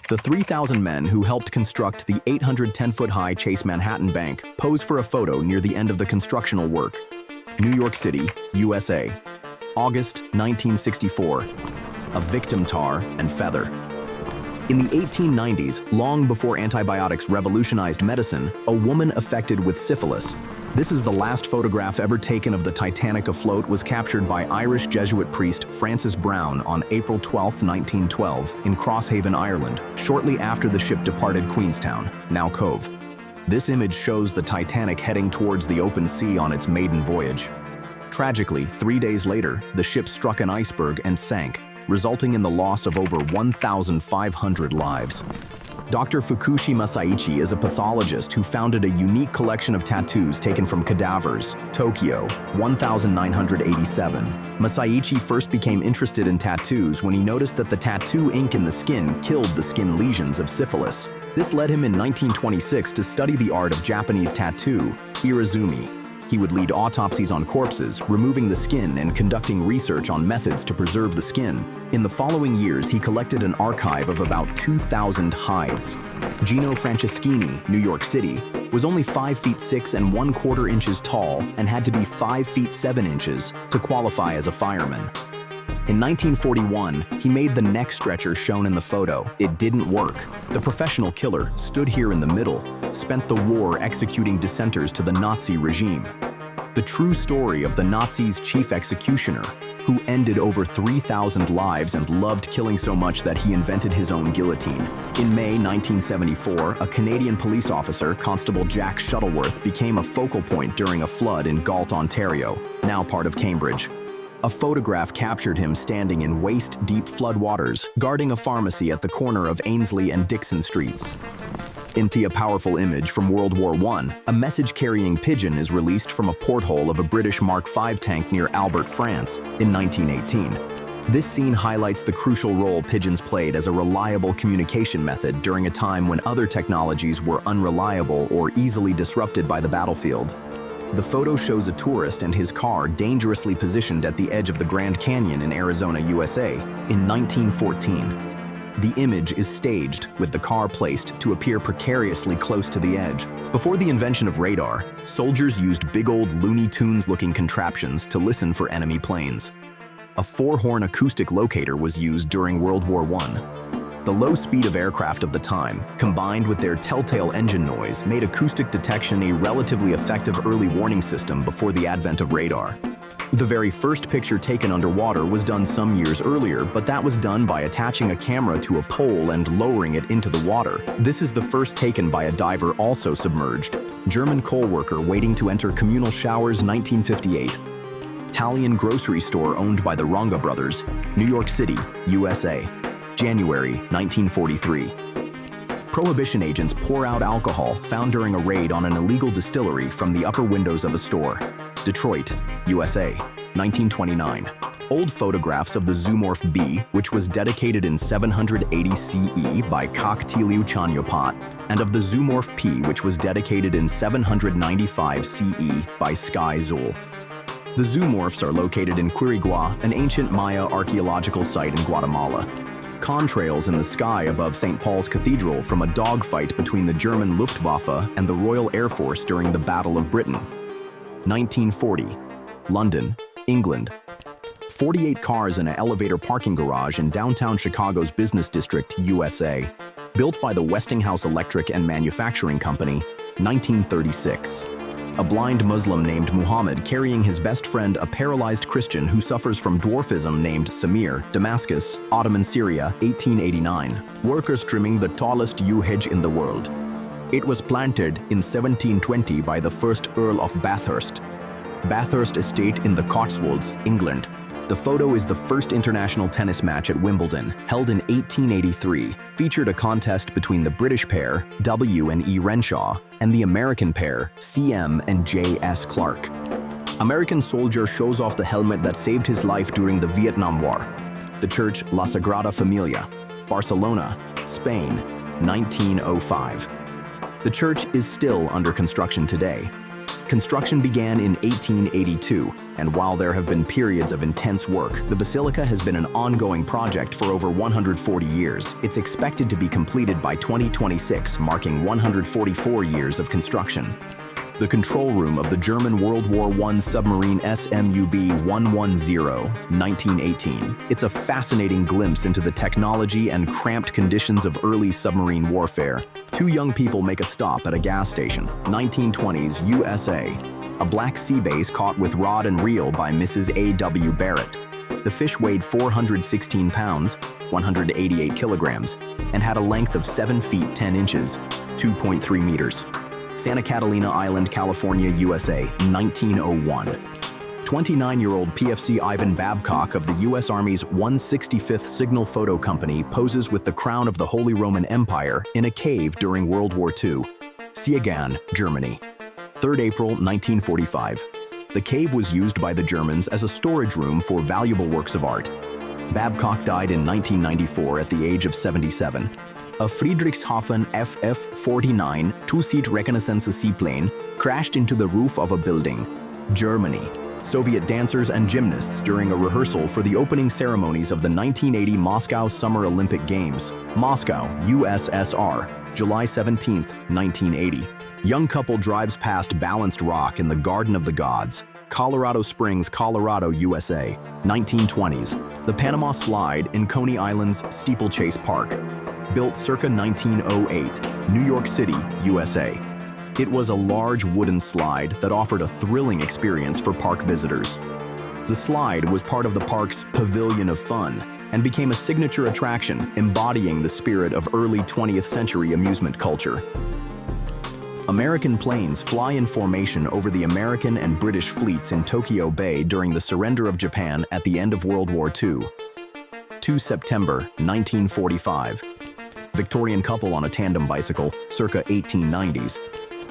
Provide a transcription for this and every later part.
The 3,000 men who helped construct the 810-foot-high Chase Manhattan Bank pose for a photo near the end of the constructional work. New York City, USA. August 1964. A victim tar and feather. In the 1890s, long before antibiotics revolutionized medicine, a woman affected with syphilis. This is the last photograph ever taken of the Titanic afloat was captured by Irish Jesuit priest Francis Brown on April 12, 1912, in Crosshaven, Ireland, shortly after the ship departed Queenstown, now Cove. This image shows the Titanic heading towards the open sea on its maiden voyage. Tragically, 3 days later, the ship struck an iceberg and sank, resulting in the loss of over 1,500 lives. Dr. Fukushi Masaichi is a pathologist who founded a unique collection of tattoos taken from cadavers, Tokyo, 1987. Masaichi first became interested in tattoos when he noticed that the tattoo ink in the skin killed the skin lesions of syphilis. This led him in 1926 to study the art of Japanese tattoo, irizumi. He would lead autopsies on corpses, removing the skin and conducting research on methods to preserve the skin. In the following years, he collected an archive of about 2,000 hides. Gino Franceschini, New York City, was only 5 feet 6 1/4 inches tall and had to be 5 feet 7 inches to qualify as a fireman. In 1941, he made the neck stretcher shown in the photo. It didn't work. The professional killer stood here in the middle, spent the war executing dissenters to the Nazi regime. The true story of the Nazis' chief executioner, who ended over 3,000 lives and loved killing so much that he invented his own guillotine. In May 1974, a Canadian police officer, Constable Jack Shuttleworth, became a focal point during a flood in Galt, Ontario, now part of Cambridge. A photograph captured him standing in waist-deep floodwaters, guarding a pharmacy at the corner of Ainslie and Dixon Streets. In a powerful image from World War I, a message-carrying pigeon is released from a porthole of a British Mark V tank near Albert, France, in 1918. This scene highlights the crucial role pigeons played as a reliable communication method during a time when other technologies were unreliable or easily disrupted by the battlefield. The photo shows a tourist and his car dangerously positioned at the edge of the Grand Canyon in Arizona, USA, in 1914. The image is staged, with the car placed to appear precariously close to the edge. Before the invention of radar, soldiers used big old Looney Tunes-looking contraptions to listen for enemy planes. A 4-horn acoustic locator was used during World War I. The low speed of aircraft of the time, combined with their telltale engine noise, made acoustic detection a relatively effective early warning system before the advent of radar. The very first picture taken underwater was done some years earlier, but that was done by attaching a camera to a pole and lowering it into the water. This is the first taken by a diver also submerged. German coal worker waiting to enter communal showers, 1958. Italian grocery store owned by the Ronga brothers, New York City, USA. January 1943. Prohibition agents pour out alcohol found during a raid on an illegal distillery from the upper windows of a store. Detroit, USA, 1929. Old photographs of the Zoomorph B, which was dedicated in 780 CE by Kakhtiliu Chanyopat, and of the Zoomorph P, which was dedicated in 795 CE by Sky Zul. The zoomorphs are located in Quirigua, an ancient Maya archaeological site in Guatemala. Contrails in the sky above St. Paul's Cathedral from a dogfight between the German Luftwaffe and the Royal Air Force during the Battle of Britain. 1940. London, England. 48 cars in an elevator parking garage in downtown Chicago's business district, USA. Built by the Westinghouse Electric and Manufacturing Company, 1936. A blind Muslim named Muhammad carrying his best friend, a paralyzed Christian who suffers from dwarfism named Samir, Damascus, Ottoman Syria, 1889. Workers trimming the tallest yew hedge in the world. It was planted in 1720 by the first Earl of Bathurst. Bathurst Estate in the Cotswolds, England. The photo is the first international tennis match at Wimbledon, held in 1883, featured a contest between the British pair, W and E. Renshaw, and the American pair, CM and J.S. Clark. American soldier shows off the helmet that saved his life during the Vietnam War. The church La Sagrada Familia, Barcelona, Spain, 1905. The church is still under construction today. Construction began in 1882, And while there have been periods of intense work, the basilica has been an ongoing project for over 140 years. It's expected to be completed by 2026, marking 144 years of construction. The control room of the German World War I submarine SMUB-110, 1918. It's a fascinating glimpse into the technology and cramped conditions of early submarine warfare. Two young people make a stop at a gas station, 1920s USA. A Black Sea base caught with rod and reel by Mrs. A.W. Barrett. The fish weighed 416 pounds, 188 kilograms, and had a length of 7 feet 10 inches, 2.3 meters. Santa Catalina Island, California, USA, 1901. 29-year-old PFC Ivan Babcock of the U.S. Army's 165th Signal Photo Company poses with the crown of the Holy Roman Empire in a cave during World War II. Siegen, Germany. 3rd April, 1945. The cave was used by the Germans as a storage room for valuable works of art. Babcock died in 1994 at the age of 77. A Friedrichshafen FF-49 two-seat reconnaissance seaplane crashed into the roof of a building. Germany. Soviet dancers and gymnasts during a rehearsal for the opening ceremonies of the 1980 Moscow Summer Olympic Games. Moscow, USSR, July 17, 1980. Young couple drives past balanced rock in the Garden of the Gods. Colorado Springs, Colorado, USA, 1920s. The Panama Slide in Coney Island's Steeplechase Park. Built circa 1908, New York City, USA. It was a large wooden slide that offered a thrilling experience for park visitors. The slide was part of the park's Pavilion of Fun and became a signature attraction embodying the spirit of early 20th century amusement culture. American planes fly in formation over the American and British fleets in Tokyo Bay during the surrender of Japan at the end of World War II. 2 September 1945. Victorian couple on a tandem bicycle, circa 1890s.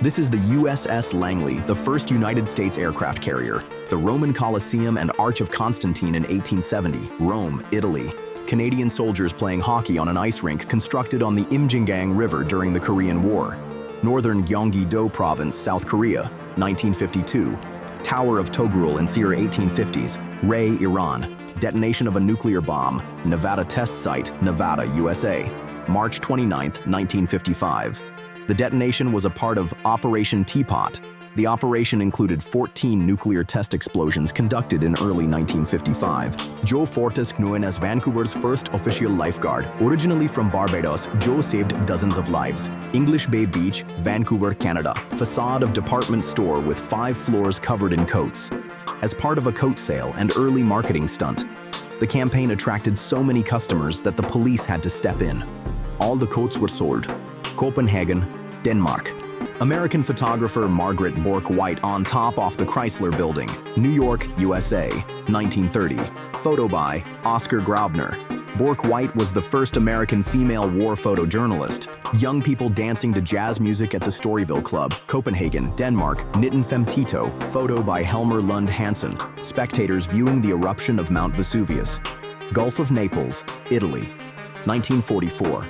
This is the USS Langley, the first United States aircraft carrier. The Roman Colosseum and Arch of Constantine in 1870, Rome, Italy. Canadian soldiers playing hockey on an ice rink constructed on the Imjingang River during the Korean War. Northern Gyeonggi-do Province, South Korea, 1952. Tower of Togrul in Sierra 1850s, Ray, Iran. Detonation of a nuclear bomb, Nevada Test Site, Nevada, USA. March 29, 1955. The detonation was a part of Operation Teapot. The operation included 14 nuclear test explosions conducted in early 1955. Joe Fortis, known as Vancouver's first official lifeguard. Originally from Barbados, Joe saved dozens of lives. English Bay Beach, Vancouver, Canada. Facade of department store with 5 floors covered in coats. As part of a coat sale and early marketing stunt, the campaign attracted so many customers that the police had to step in. All the coats were sold. Copenhagen, Denmark. American photographer Margaret Bourke-White on top off the Chrysler Building, New York, USA, 1930. Photo by Oscar Graubner. Bourke-White was the first American female war photojournalist. Young people dancing to jazz music at the Storyville Club, Copenhagen, Denmark, Nitten Femtito. Photo by Helmer Lund Hansen. Spectators viewing the eruption of Mount Vesuvius. Gulf of Naples, Italy, 1944.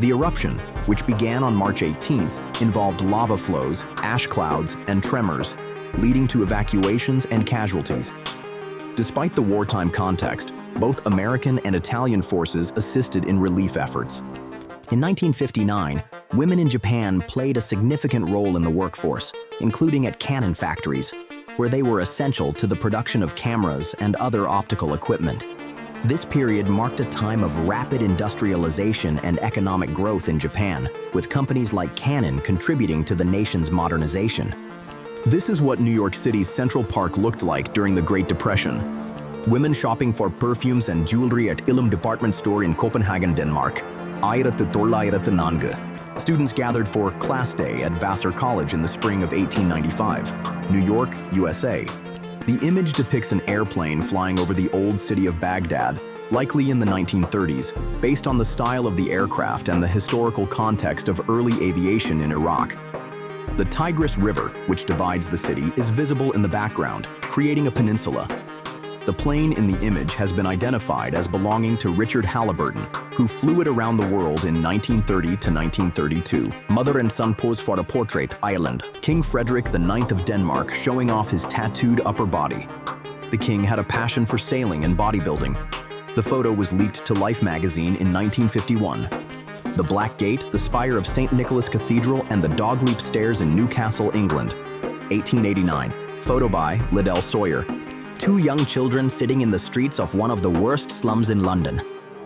The eruption, which began on March 18th, involved lava flows, ash clouds, and tremors, leading to evacuations and casualties. Despite the wartime context, both American and Italian forces assisted in relief efforts. In 1959, women in Japan played a significant role in the workforce, including at Canon factories, where they were essential to the production of cameras and other optical equipment. This period marked a time of rapid industrialization and economic growth in Japan, with companies like Canon contributing to the nation's modernization. This is what New York City's Central Park looked like during the Great Depression. Women shopping for perfumes and jewelry at Illum department store in Copenhagen, Denmark. 1904. Students gathered for Class Day at Vassar College in the spring of 1895. New York, USA. The image depicts an airplane flying over the old city of Baghdad, likely in the 1930s, based on the style of the aircraft and the historical context of early aviation in Iraq. The Tigris River, which divides the city, is visible in the background, creating a peninsula. The plane in the image has been identified as belonging to Richard Halliburton, who flew it around the world in 1930 to 1932. Mother and son pose for a portrait, Ireland. King Frederick IX of Denmark showing off his tattooed upper body. The king had a passion for sailing and bodybuilding. The photo was leaked to Life magazine in 1951. The Black Gate, the spire of St. Nicholas Cathedral, and the Dogleap Stairs in Newcastle, England. 1889. Photo by Liddell Sawyer. Two young children sitting in the streets of one of the worst slums in London,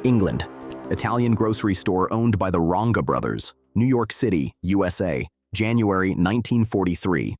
England. Italian grocery store owned by the Ronga brothers, New York City, USA, January 1943.